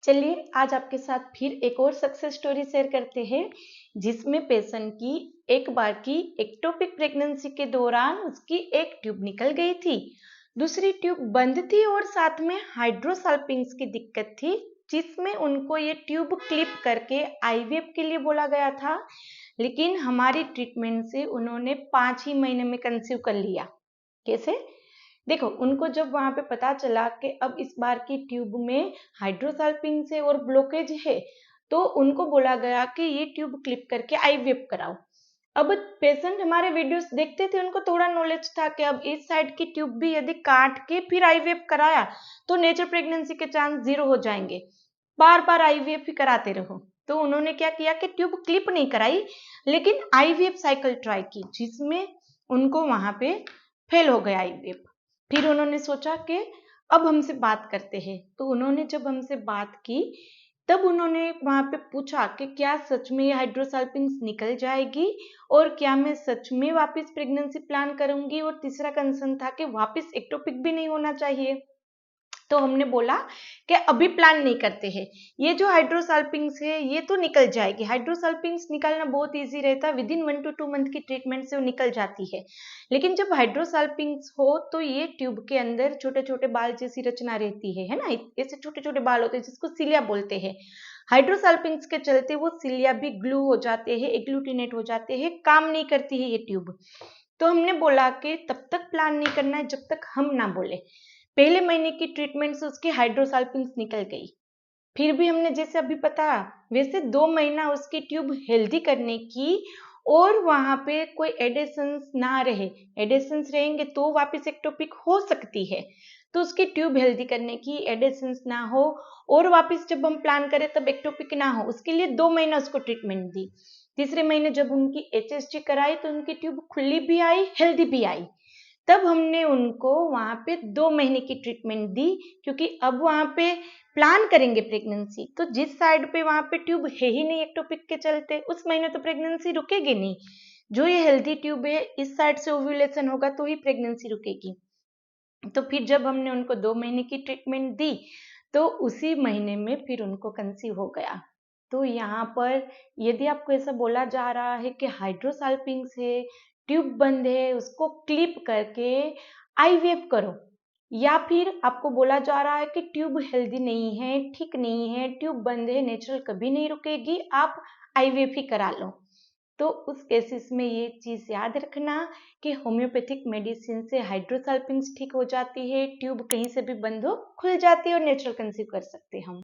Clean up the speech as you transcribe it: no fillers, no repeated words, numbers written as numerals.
चलिए आज आपके साथ फिर एक और सक्सेस स्टोरी शेयर करते हैं जिसमें पेशेंट की एक बार की एक्टोपिक प्रेगनेंसी के दौरान उसकी एक ट्यूब निकल गई थी, दूसरी ट्यूब बंद थी और साथ में हाइड्रोसल्फिंग्स की दिक्कत थी जिसमें उनको ये ट्यूब क्लिप करके आईवीएफ के लिए बोला गया था। लेकिन हमारी ट्रीटमेंट से उन्होंने 5 ही महीने में कंसीव कर लिया। कैसे? देखो, उनको जब वहां पे पता चला कि अब इस बार की ट्यूब में हाइड्रोसल्फिंग से और ब्लॉकेज है, तो उनको बोला गया कि ये ट्यूब क्लिप करके आईवीएफ कराओ। अब पेशेंट हमारे वीडियोस देखते थे, उनको थोड़ा नॉलेज था कि अब इस साइड की ट्यूब भी यदि काट के फिर आईवीएफ कराया तो नेचुरल प्रेगनेंसी के चांस 0 हो जाएंगे, बार बार आईवीएफ ही कराते रहो। तो उन्होंने क्या किया कि ट्यूब क्लिप नहीं कराई लेकिन आईवीएफ साइकिल ट्राई की, जिसमें उनको वहां पे फेल हो गया आईवीएफ। फिर उन्होंने सोचा कि अब हमसे बात करते हैं, तो उन्होंने जब हमसे बात की तब उन्होंने वहां पे पूछा कि क्या सच में ये हाइड्रोसल्फिंग्स निकल जाएगी और क्या मैं सच में वापस प्रेगनेंसी प्लान करूंगी, और तीसरा कंसर्न था कि वापस एक्टोपिक भी नहीं होना चाहिए। तो हमने बोला कि अभी प्लान नहीं करते हैं, ये जो हाइड्रोसल्फिंग्स है ये तो निकल जाएगी। हाइड्रोसल्फिंग्स निकालना बहुत इजी रहता है, विद इन 1 to 2 मंथ की ट्रीटमेंट से वो निकल जाती है। लेकिन जब हाइड्रोसल्फिंग्स हो तो ये ट्यूब के अंदर छोटे छोटे बाल जैसी रचना रहती है ना, ऐसे छोटे छोटे बाल होते हैं जिसको सिलिया बोलते हैं। हाइड्रोसल्फिंग्स के चलते वो सिलिया भी ग्लू हो जाते हैं, एग्लूटिनेट हो जाते हैं, काम नहीं करती है ये ट्यूब। तो हमने बोला कि तब तक प्लान नहीं करना है जब तक हम ना बोले। पहले महीने की ट्रीटमेंट से उसकी हाइड्रोसल्फिंग्स निकल गई, फिर भी हमने जैसे अभी बताया वैसे 2 महीना उसकी ट्यूब हेल्दी करने की, और वहां पे कोई एडेशंस ना रहे। एडेशंस रहेंगे तो वापस एक्टोपिक हो सकती है, तो उसकी ट्यूब हेल्दी करने की, एडेशंस ना हो और वापस जब हम प्लान करें तब एक्टोपिक ना हो, उसके लिए 2 महीना उसको ट्रीटमेंट दी। तीसरे महीने जब उनकी एचएसजी कराई तो उनकी ट्यूब खुली भी आई, हेल्दी भी आई। तब हमने उनको वहां पे 2 महीने की ट्रीटमेंट दी, क्योंकि अब वहां पे प्लान करेंगे प्रेगनेंसी तो जिस साइड पे वहां पे ट्यूब है ही नहीं एक्टोपिक के चलते, उस महीने तो प्रेगनेंसी रुकेगी नहीं। जो ये हेल्दी ट्यूब है इस साइड से ओव्यूलेशन होगा तो ही प्रेगनेंसी रुकेगी। तो फिर जब हमने उनको 2 महीने की ट्रीटमेंट दी तो उसी महीने में फिर उनको कंसीव हो गया। तो यहाँ पर यदि आपको ऐसा बोला जा रहा है कि हाइड्रोसल्फिंग्स है, ट्यूब बंद है, उसको क्लिप करके आईवीएफ करो, या फिर आपको बोला जा रहा है कि ट्यूब हेल्दी नहीं है, ठीक नहीं है, ट्यूब बंद है, नेचुरल कभी नहीं रुकेगी, आप आईवीएफ ही करा लो, तो उस केसेस में ये चीज याद रखना कि होम्योपैथिक मेडिसिन से हाइड्रोसल्फिंग्स ठीक हो जाती है, ट्यूब कहीं से भी बंद हो खुल जाती है और नेचुरल कंसीव कर सकते हैं हम।